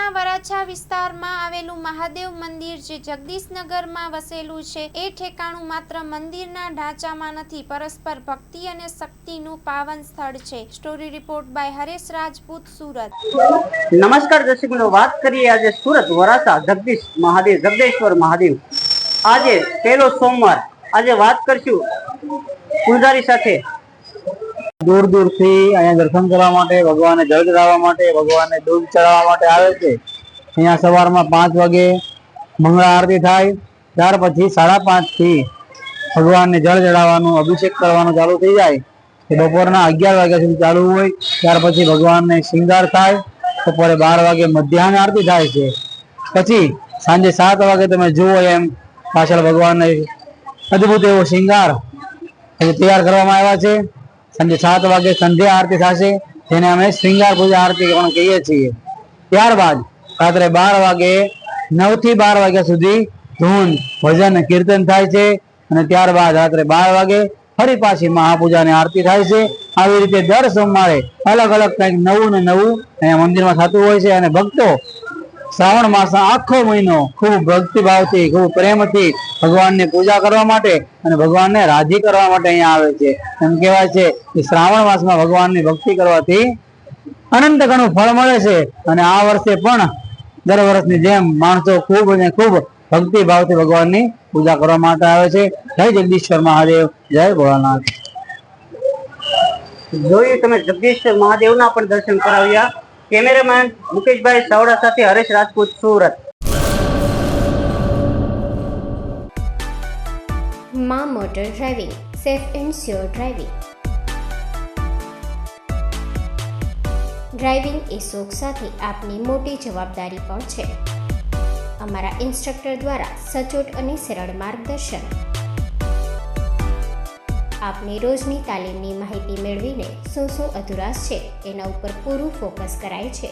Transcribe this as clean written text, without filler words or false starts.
સુરતના વરાછા વિસ્તારમાં આવેલું મહાદેવ મંદિર જે જગદીશનગરમાં વસેલું છે એ ઠેકાણું માત્ર મંદિરના ઢાંચામાં નથી, પરસ્પર ભક્તિ અને શક્તિનું પાવન સ્થળ છે। Story report by Haresh Rajput, Surat. નમસ્કાર દર્શક મિત્રો, વાત કરીએ આજે સુરત વરાછા જગદીશ મહાદેવ જગદેશ્વર મહાદેવ। આજે પહેલો સોમવાર, આજે વાત કરશું પૂજારી સાથે। दूर दूर थी अँ दर्शन करवा माटे, भगवान ने जल चढ़ावा माटे, भगवान ने दूध चढ़ावा माटे आवे छे। अहींया सवारमां 5 वागे मंगला आरती थाय, त्यार पछी 5:30 थी भगवान ने जल चढ़ावानुं अभिषेक करवानुं चालू थई जाय। बपोरना 11 वाग्या सुधी चालू होय। त्यार पछी भगवान ने श्रृंगार थाय। बपोरे 12 वागे मध्याह्न आरती थाय छे। पछी सांजे 7 वागे तमे जुओ एम पाछळ भगवान ने अद्भुत एवो श्रृंगार तैयार करवामां आव्या छे। संजे 7 वागे संध्या आरती थशे, जेने अमे श्रृंगार पूजा आरती पण कहीए छीए। त्यारबाद रात्रे 12 वागे 9 થી 12 वाग्या सुधी धून भजन कीर्तन थाय छे अने त्यारबाद रात्रे 12 वागे फरी पाછી महापूजा ने आरती थाय छे। આવી રીતે દર સોમવારે अलग अलग કંઈક નવું ને નવું અહીંયા મંદિરમાં થતું હોય છે અને ભક્તો श्रावण मासનો આખો મહિનો ખૂબ ભક્તિભાવથી, ખૂબ પ્રેમથી ભગવાનની પૂજા કરવા માટે અને ભગવાનને રાજી કરવા માટે અહીંયા આવે છે। એમ કહેવાય છે કે શ્રાવણ માસમાં ભગવાનની ભક્તિ કરવાથી અનંત ઘણું ફળ મળે છે અને આ વર્ષે પણ દર વર્ષની જેમ માણસો ખૂબ અને ખૂબ ભક્તિભાવથી ભગવાનની પૂજા કરવા માટે આવે છે। જય જગદીશ્વર મહાદેવ, જય ભોળાનાથ। જોયું તમે જગદીશ્વર મહાદેવના પણ દર્શન કરાવ્યા। कैमरामैन मुकेश भाई सावड़ा साथे हरेश राजपूत, सूरत। मां motor driving, safe and sure driving. Driving ए शौक साथे आपनी मोटी जवाबदारी पण छे। अमारा इंस्ट्रक्टर द्वारा सचोट अने सरल मार्गदर्शन। आपनी रोजनी तालीमनी माहिती मेळवीने शुं अधुराश छे एना उपर पूरुं फोकस कराय छे।